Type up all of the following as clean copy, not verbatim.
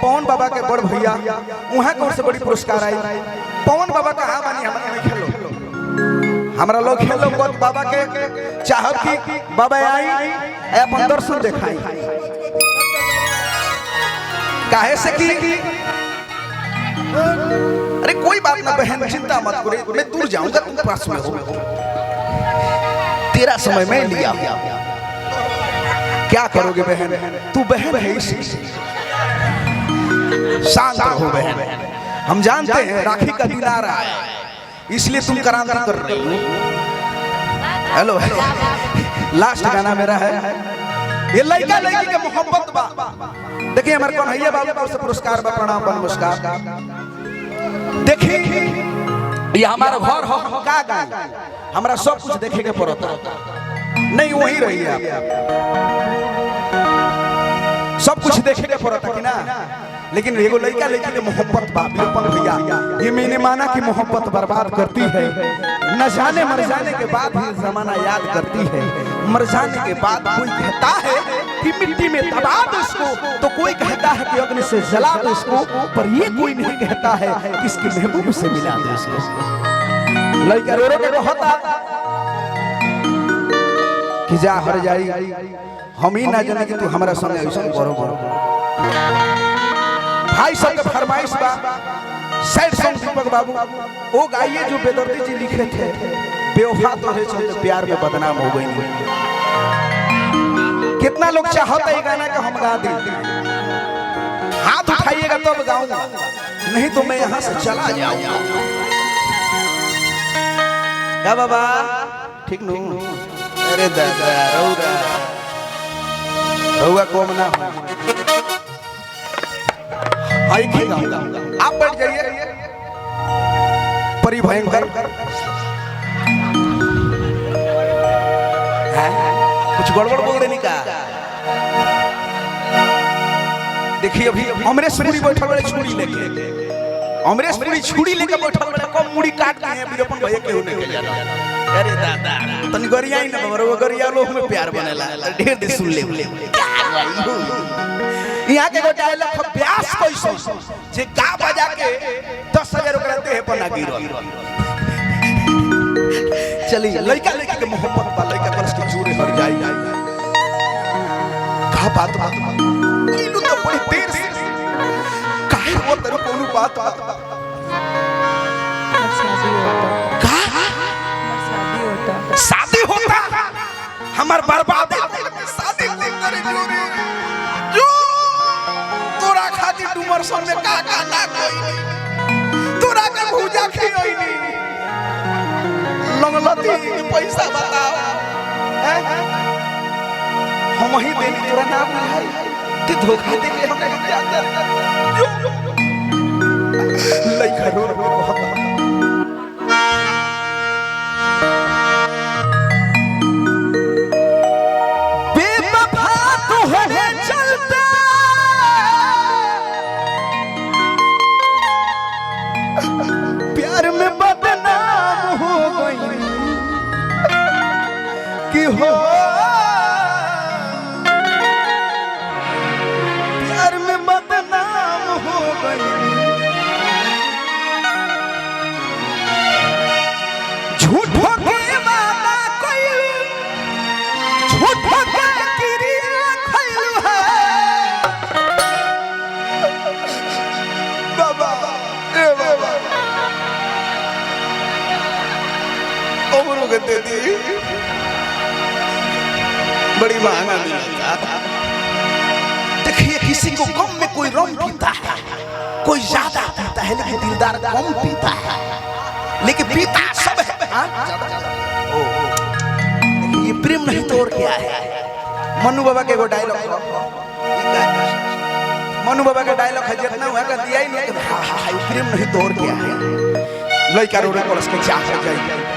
पवन बाबा के बड़ भैया वहाँ की ओर से बड़ी पुरस्कार आई। पवन बाबा कहाँ बानी हमारे खेलो हमारा लोग खेलो बाबा के चाहत की बाबा आई अपन दर्शन दिखाई काहे से की अरे कोई बात ना बहन चिंता मत करो मैं दूर जाऊंगा तुम पास में हो तेरा समय मैं लिया क्या करोगे बहन तू बहन है इसी शांत रहो बहन हम जानते हैं राखी का दिन आ रहा है इसलिए तुम करांगरा कर रही हो। हेलो हेलो लास्ट गाना मेरा है ये लड़का लड़की के मोहब्बत बा देखिए हमारे कन्हैया बाबू को से पुरस्कार बा प्रणाम नमस्कार देखिए ये हमारा घर हो का गाय हमारा सब कुछ देखे के पड़ता नहीं वही रही है सब कुछ देखे के पड़ता कि ना लेकिन एगो लड़का लड़की के मोहब्बत बा भैया ये मैंने माना कि मोहब्बत बर्बाद करती है न जाने मर जाने के बाद भी जमाना याद करती है मर जाने के बाद कोई कहता है कि मिट्टी में दबा दो इसको तो कोई कहता है कि अग्नि से जला दो इसको पर ये कोई नहीं कहता है कि इसकी महबूब से मिला दो इसको। लड़का रो रो के कहता कि जा हर जाई हम ही ना जाने कि तू हमारा संग ऐसा करो भाई सब के फरमाइश बा सैड सॉन्ग दीपक बाबू वो गाइए जो बेदर्दी जी लिखे थे बेवफा तोरे चलते प्यार में बदनाम हो गई। कितना लोग चाहता है गाना का हम गा दें हाथ उठाइएगा तब गाऊंगा नहीं तो मैं यहाँ से चला जाऊंगा। क्या बाबा ठीक नु अरे दादा रहुआ कोम ना आप बैठ जाइए परिभयंकर कुछ गड़बड़ बोल देने का देखिए अभी अमरेश पुरी बैठा बड़े छुरी लेके अमरेश पुरी छुरी लेके बैठा बड़े कम मुड़ी काट के हैं वीरपन भैया के होने के लिए अरे दादा तनी गरिया ही ना वो गरिया लोग में प्यार बनेला ढेर दे सुन ले यहाँ के डायलॉग ब्यास कैसे जे गा बजा के 10,000 रुपया दे पर ना गिरो चलिए लड़का लड़की के मोहब्बत बा लड़का कलश के चूरे हर जाई का बात इनु तो बड़ी देर से काहे वो तेरे कोनो बात का शादी होता हमार बर्बाद शादी नहीं करे जो तोरा खातिर डुमर सन में का ना कोई तोरा के भूजा खियोई नी लंगलती पैसा बताओ हम ही देनी तोरा नाम है ते धोखा दे के हम जाते लइका रो बहुत प्यार में बदनाम हो गई कि हो प्यार में बदनाम हो गई झूठों के वादा कोई झूठों के क्रिया खैलू है बाबा ए बाबा दे दी बड़ी महंगा मिलता। देखिए किसी को गम में कोई रम पीता है कोई ज्यादा पीता है लेकिन दिलदार कम पीता है लेकिन पीता सब है। ये प्रेम नहीं तो और क्या है। मनु बाबा के वो डायलॉग मनु बाबा के डायलॉग है जितना हुआ का दिया ही नहीं प्रेम नहीं तो और क्या है। लड़का रोने को उसके चाह जाए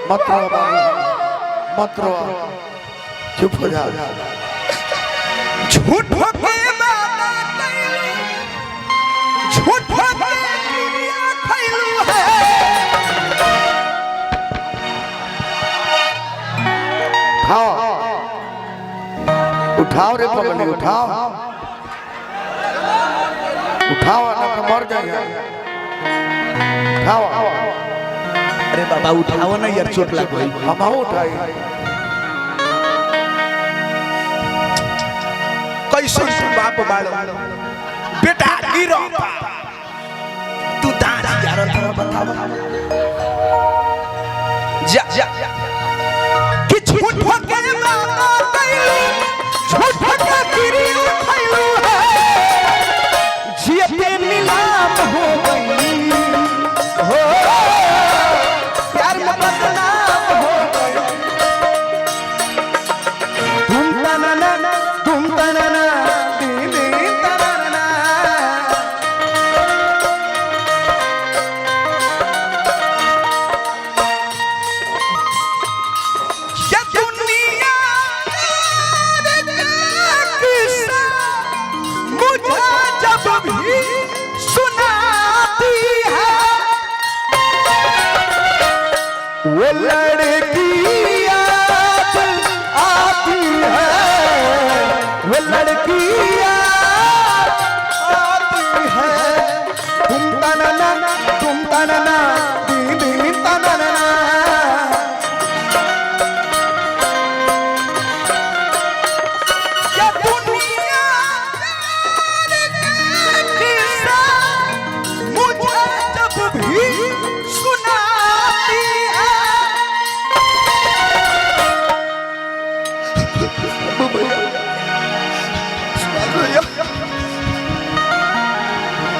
मत रो मत रो, चुप हो जा। झूठ के वादा कैलू, झूठ के क्रिया खैलू है। उठाओ उठाओ रे पगली, उठाओ उठाओ ना तो मर जाएगा। उठाओ। अरे बाबा उठाओ ना यार, चोट लग गई। हम उठाई। कैसे बाप बाड़ो बेटा गिरो तू दांत यार थोड़ा बताओ। जा जा कि झूठ के वादा कैलू, झूठ के क्रिया खैलू है। जियते नीलाम हो गई हो, प्यार में बदनाम हो गई। तुम तनना दी दी तनना। ये दुनिया का किस्सा मुझे जब भी सुनाती है, वो लड़की याद आती है, वो लड़की याद आती है। तुम तनना दी दी तनना। ये दुनिया किस्सा मुझे जब भी सुनाती है।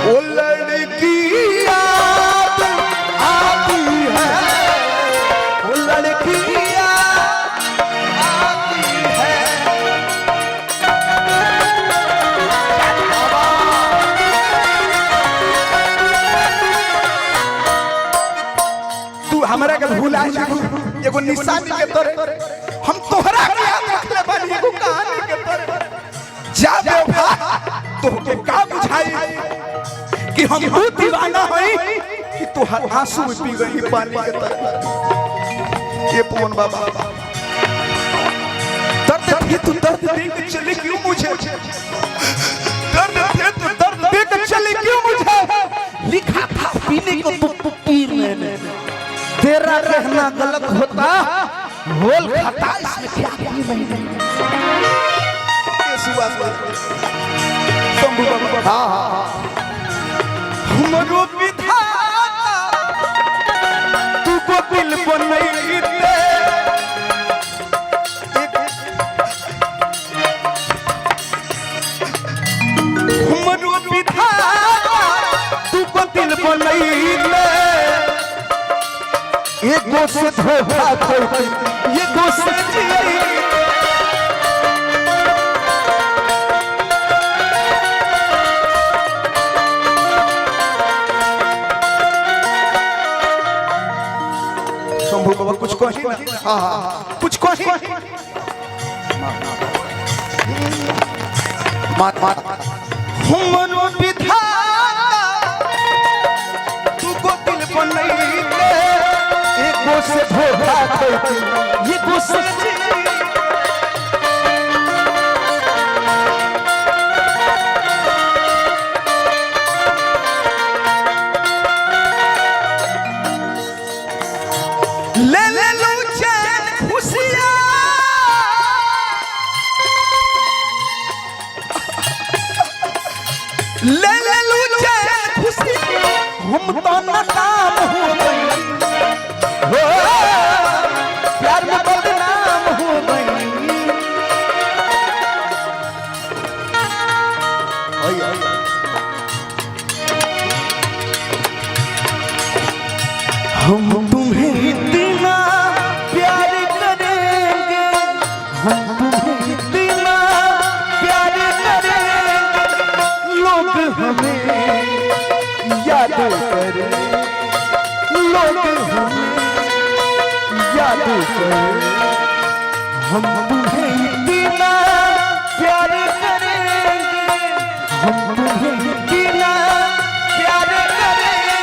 वो लड़की याद आती है, वो लड़की याद आती है। तू हमरा के भूला जा, एगो निशानी के तोरे हम तोहरा के याद रखले बानी, एगो कहानी के तोरे। जा बेवफा तोहके का बुझाई कि हम तू दीवाना हई कि तोहर आंसू पी गई पानी के तरह। ये पवन बाबा दर्द थे तू दर्द दे के चले क्यों मुझे, दर्द थे तू दर्द दे के चले क्यों मुझे। लिखा था पीने को तू पीर मैंने, तेरा रहना गलत होता होल खाता, इसमें क्या पी मैंने। हाँ हमरो विधाता तू को दिल बनई दे। हमरो विधाता तू को दिल बनई दे। एगो से धोखा खोई, एगो से जियई। शंभू बाबा कुछ कही ना। हाँ कुछ कही। हमरो विधाता तू को दिल बनई दे। एगो से धोखा खोई, एगो से जियई। ले ले लो चैन खुशियाँ, ले ले लो चैन खुशियाँ। हम तो नाकाम हो गए, हो प्यार में बदनाम हो गए। हम तुम्हें इतना प्यार करेंगे, हम तुम्हें इतना प्यार करेंगे, लोग हमें याद करें, लोग हमें याद कर हम तुम्हें इतना प्यार करेंगे, हम तुम्हें इतना प्यार करेंगे,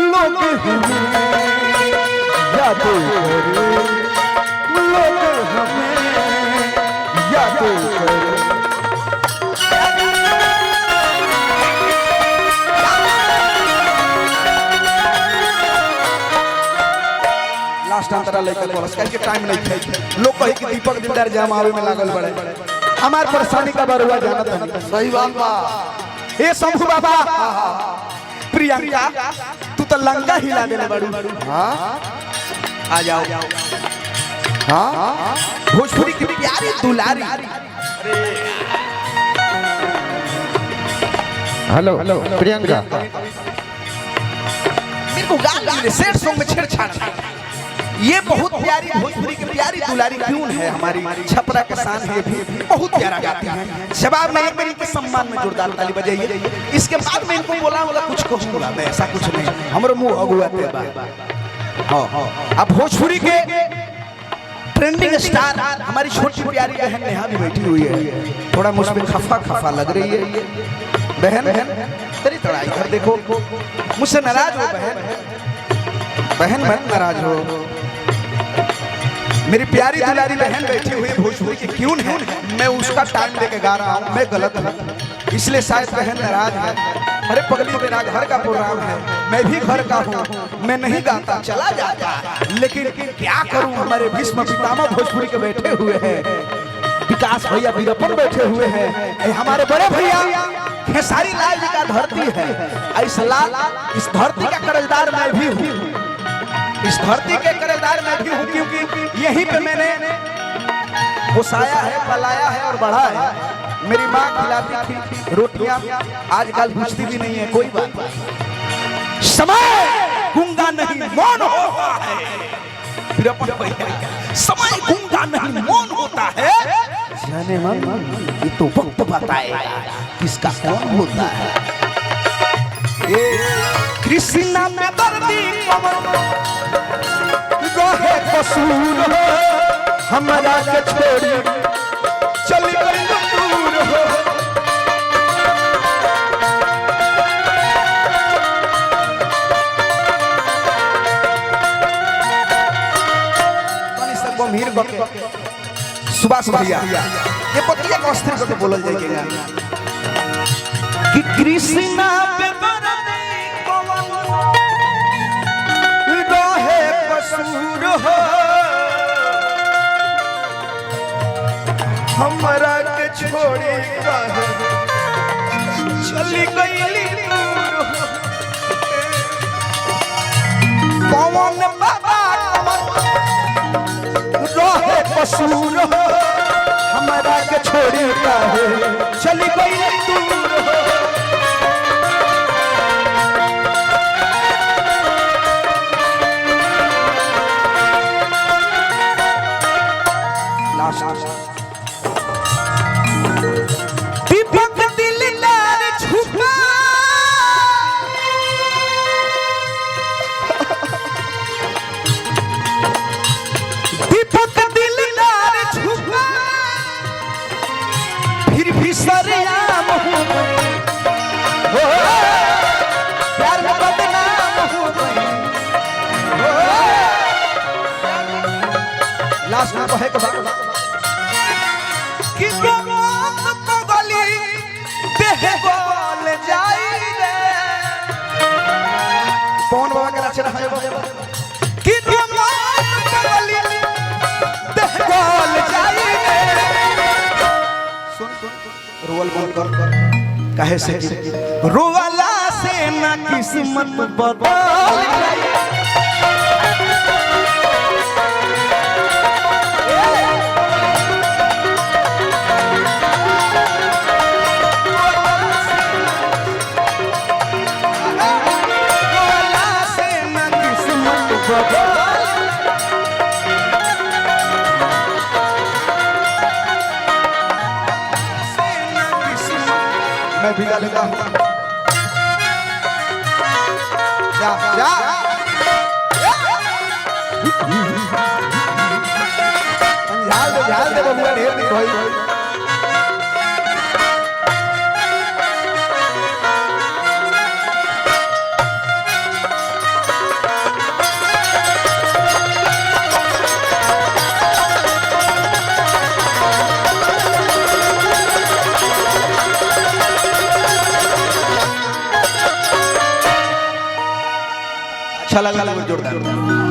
लोग हमें याद करें, लोग हमें याद करें। लास्ट अंतरा लेकर बोलस काहे के टाइम नहीं थे। लोग कहे कि दीपक दिलदार जाम आवे में लागल बड़े, हमार परेशानी का बरुआ जानत है। सही बात बा। ए शंभू बाबा, प्रियंका तू तो लंका हिला देले बड़ू। हां आ जाओ। हां भोजपुरी की प्यारी दुलारी। हेलो प्रियंका, मेरे को गाल लगे सेट सॉन्ग में छेड़छाड़। ये बहुत प्यारी भोजपुरी की प्यारी दुलारी ट्यून है, हमारी छपरा के शान है, भी बहुत प्यारा गाती है। जवाब में एक बार इनके सम्मान में जोरदार ताली बजाइए। इसके बाद में इनको बोला होगा कुछ कहूंगा मैं, ऐसा कुछ नहीं, हमरो मुंह अगुआते बा। हां अब भोजपुरी के ट्रेंडिंग स्टार हमारी छोटी प्यारी बहन नेहा भी बैठी हुई है। थोड़ा मुझ पे खफा लग रही है बहन। तेरी थोड़ा इधर देखो, मुझसे नाराज हो बहन मत नाराज हो। मेरी प्यारी दुलारी बहन बैठी हुई भोजपुरी की क्यों है, मैं उसका टाइम लेके गा रहा हूँ, मैं गलत हूँ इसलिए शायद बहन नाराज है। अरे पगली मेरा घर का प्रोग्राम है, मैं भी घर का हूँ, मैं नहीं गाता चला जाता, लेकिन क्या करूँ, हमारे भीष्म पितामह भोजपुरी के बैठे हुए हैं, विकास भैया वीरप्पन बैठे हुए हैं, हमारे बड़े भैया खेसारी लाल जी का धरती है। इस धरती का कर्जदार मैं भी हूँ, इस धरती के कर्जदार मैं भी हूँ, क्योंकि यहीं पे मैंने घुसाया है, पलाया है और बढ़ा है। मेरी माँ खिलाती थी रोटियां, आजकल पूछती भी नहीं है, कोई बात नहीं। समय गूंगा नहीं मौन होता है, समय गूंगा नहीं मौन होता है, जाने मन ये तो वक्त बताएगा किसका कौन होता है। ये कृष्णा में दर्दी रहे कसूर हो, हमारा के छोड़ी चली गई दूर हो। गंभीर सुभाष भैया ये पतिया को अस्थिर करके बोलल जाएगा कि कृष्णा पे रहे कसूर हो, हमरा के छोड़ी काहे चली गई दूर हो। कौन बाबा रहे कसूर हो, हमरा के छोड़ी काहे चली गई दूर हो। दीपक दिलदार छुपा फिर भी सरेआम हो गई, प्यार में बदनाम हो गई। लास्ट में कहे को कि पगली देह बोल जाई रे, कौन बाबा के रचना है कि पगली देह बोल जाई रे। सुन रोवल बोल कर कहे से रोवाला से ना किस्मत बदल जाई। मैं भिगा लेता हूँ, जा जा ढेर नहीं भाई अच्छा लगा जोरदार।